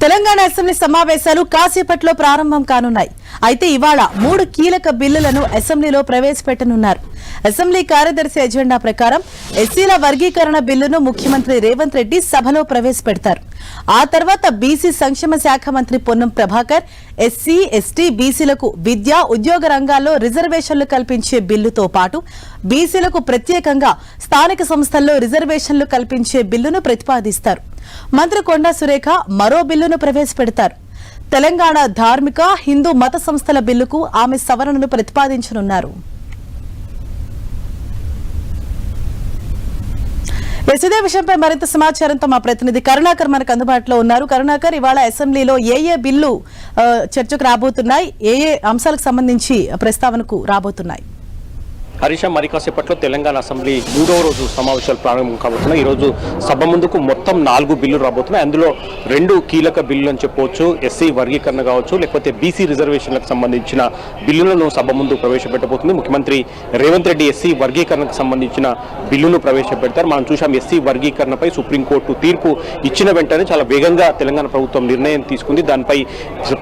Telangana assembly సమావేశాలు కాసేపట్లో ప్రారంభం కానున్నాయి. అయితే ఇవాళ 3 కీలక బిల్లులను అసెంబ్లీలో ప్రవేశపెట్టనున్నారు. అసెంబ్లీ కార్యదర్శి ఎజెండా ప్రకారం ఎస్సీల వర్గీకరణ బిల్లును ముఖ్యమంత్రి రేవంత్ రెడ్డి సభలో ప్రవేశపెడతారు. ఆ తర్వాత బీసీ సంక్షేమ శాఖ మంత్రి పొన్నం ప్రభాకర్ ఎస్సీ, ఎస్టీ, బీసీలకు విద్యా, ఉద్యోగ రంగాల్లో రిజర్వేషన్లు కల్పించే బిల్లుతో పాటు బీసీలకు ప్రత్యేకంగా స్థానిక సంస్థల్లో రిజర్వేషన్లు కల్పించే బిల్లును ప్రతిపాదిస్తారు. మంత్రి కొండా సురేఖ మరో బిల్లును ప్రవేశపెడతారు. తెలంగాణ ధార్మిక, హిందూ మత సంస్థల బిల్లుకు ఆమె సవరణను ప్రతిపాదించనున్నారు. ఇదే విషయంపై మరింత సమాచారంతో మా ప్రతినిధి కరుణాకర్ మనకు అందుబాటులో ఉన్నారు. కరుణాకర్, ఇవాళ అసెంబ్లీలో ఏ బిల్లు చర్చకు రాబోతున్నాయి, ఏ అంశాలకు సంబంధించి ప్రస్తావనకు రాబోతున్నాయి? హరీష, మరి కాసేపట్లో తెలంగాణ అసెంబ్లీ 3వ రోజు సమావేశాలు ప్రారంభం కాబోతున్నాయి. ఈరోజు సభ ముందుకు మొత్తం 4 బిల్లులు రాబోతున్నాయి. అందులో 2 కీలక బిల్లులు అని చెప్పవచ్చు. ఎస్సీ వర్గీకరణ కావచ్చు, లేకపోతే బీసీ రిజర్వేషన్లకు సంబంధించిన బిల్లులను సభ ముందు ప్రవేశపెట్టబోతుంది. ముఖ్యమంత్రి రేవంత్ రెడ్డి ఎస్సీ వర్గీకరణకు సంబంధించిన బిల్లును ప్రవేశపెడతారు. మనం చూసాం, ఎస్సీ వర్గీకరణపై సుప్రీంకోర్టు తీర్పు ఇచ్చిన వెంటనే చాలా వేగంగా తెలంగాణ ప్రభుత్వం నిర్ణయం తీసుకుంది. దానిపై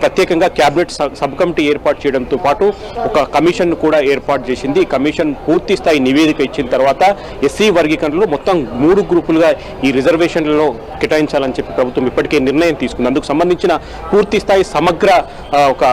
ప్రత్యేకంగా కేబినెట్ సబ్ కమిటీ ఏర్పాటు చేయడంతో పాటు ఒక కమిషన్ కూడా ఏర్పాటు చేసింది. ఈ కమిషన్ పూర్తి స్థాయి నివేదిక ఇచ్చిన తర్వాత ఎస్సీ వర్గీకరణలో మొత్తం 3 గ్రూపులుగా ఈ రిజర్వేషన్లలో కేటాయించాలని చెప్పి ప్రభుత్వం ఇప్పటికే నిర్ణయం తీసుకుంది. అందుకు సంబంధించిన పూర్తి స్థాయి సమగ్ర ఒక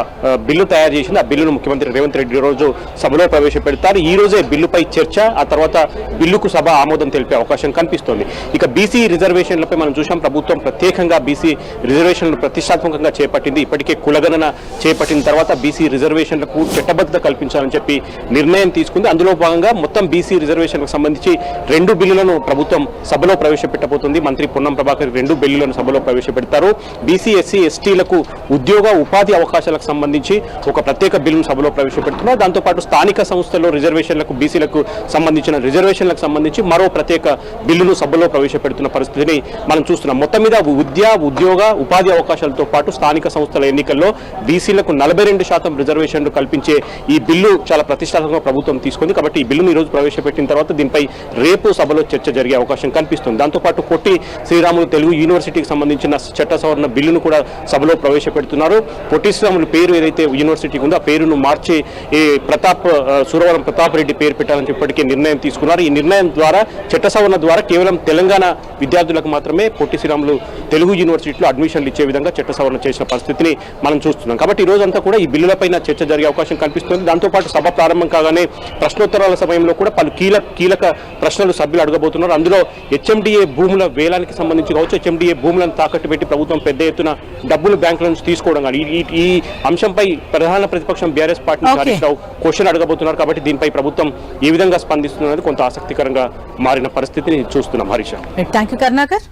బిల్లు తయారు చేసింది. ఆ బిల్లును ముఖ్యమంత్రి రేవంత్ రెడ్డి రోజు సభలో ప్రవేశపెడతారు. ఈ రోజే బిల్లుపై చర్చ, ఆ తర్వాత బిల్లుకు సభ ఆమోదం తెలిపే అవకాశం కనిపిస్తోంది. ఇక బీసీ రిజర్వేషన్లపై మనం చూసాం, ప్రభుత్వం ప్రత్యేకంగా బీసీ రిజర్వేషన్లను ప్రతిష్టాత్మకంగా చేపట్టింది. ఇప్పటికే కులగణన చేపట్టిన తర్వాత బీసీ రిజర్వేషన్లకు చట్టబద్ధత కల్పించాలని చెప్పి నిర్ణయం తీసుకుంది. అందులో భాగంగా మొత్తం బీసీ రిజర్వేషన్లకు సంబంధించి 2 బిల్లులను ప్రభుత్వం సభలో ప్రవేశపెట్టబోతుంది. మంత్రి పొన్నం ప్రభాకర్ 2 బిల్లులను సభలో ప్రవేశపెడతారు. బీసీ, ఎస్సీ, ఎస్టీలకు ఉద్యోగ ఉపాధి అవకాశాలకు సంబంధించి ఒక ప్రత్యేక బిల్లును సభలో ప్రవేశపెడుతున్నారు. దాంతోపాటు స్థానిక సంస్థల్లో రిజర్వేషన్లకు, బీసీలకు సంబంధించిన రిజర్వేషన్లకు సంబంధించి మరో ప్రత్యేక బిల్లును సభలో ప్రవేశపెడుతున్న పరిస్థితిని మనం చూస్తున్నాం. మొత్తం మీద విద్య, ఉద్యోగ ఉపాధి అవకాశాలతో పాటు స్థానిక సంస్థల ఎన్నికల్లో బీసీలకు 42% రిజర్వేషన్లు కల్పించే ఈ బిల్లు చాలా ప్రతిష్టాత్మకంగా ప్రభుత్వం తీసుకుంది. కాబట్టి ఈ బిల్లును ఈ రోజు ప్రవేశపెట్టిన తర్వాత దీనిపై రేపు సభలో చర్చ జరిగే అవకాశం కనిపిస్తుంది. దాంతోపాటు పొట్టి శ్రీరాములు తెలుగు యూనివర్సిటీకి సంబంధించిన చట్ట సవరణ బిల్లును కూడా సభలో ప్రవేశపెడుతున్నారు. పొట్టి శ్రీరాములు పేరు ఏదైతే యూనివర్సిటీకి ఉందో ఆ పేరును మార్చి సురవరం ప్రతాప్ రెడ్డి పేరు పెట్టాలని ఇప్పటికే నిర్ణయం తీసుకున్నారు. ఈ నిర్ణయం ద్వారా, చట్ట సవరణ ద్వారా కేవలం తెలంగాణ విద్యార్థులకు మాత్రమే పొట్టి శ్రీరాములు తెలుగు యూనివర్సిటీలో అడ్మిషన్లు ఇచ్చే విధంగా చట్ట సవరణ చేసిన పరిస్థితిని మనం చూస్తున్నాం. కాబట్టి ఈ రోజంతా కూడా ఈ బిల్లులపైన చర్చ జరిగే అవకాశం కనిపిస్తుంది. దాంతోపాటు సభ ప్రారంభం కాగానే ప్రశ్నోత్తరాల సమయంలో కూడా పలు కీలక ప్రశ్నలు సభ్యులు అడగబోతున్నారు. అందులో హెచ్ఎండిఏ భూముల వేలానికి సంబంధించి కావచ్చు, హెచ్ఎండిఏ భూములను తాకట్టు పెట్టి ప్రభుత్వం పెద్ద ఎత్తున డబ్బులు బ్యాంకుల నుంచి తీసుకోవడం కానీ, ఈ అంశంపై ప్రధాన ప్రతిపక్షం BRS party Harish Rao question అడగబోతున్నారు. కాబట్టి దీనిపై ప్రభుత్వం ఏ విధంగా స్పందిస్తున్నది కొంత ఆసక్తికరంగా మారిన పరిస్థితిని చూస్తున్నాం. హరీష్. థాంక్యూ కరుణాకర్.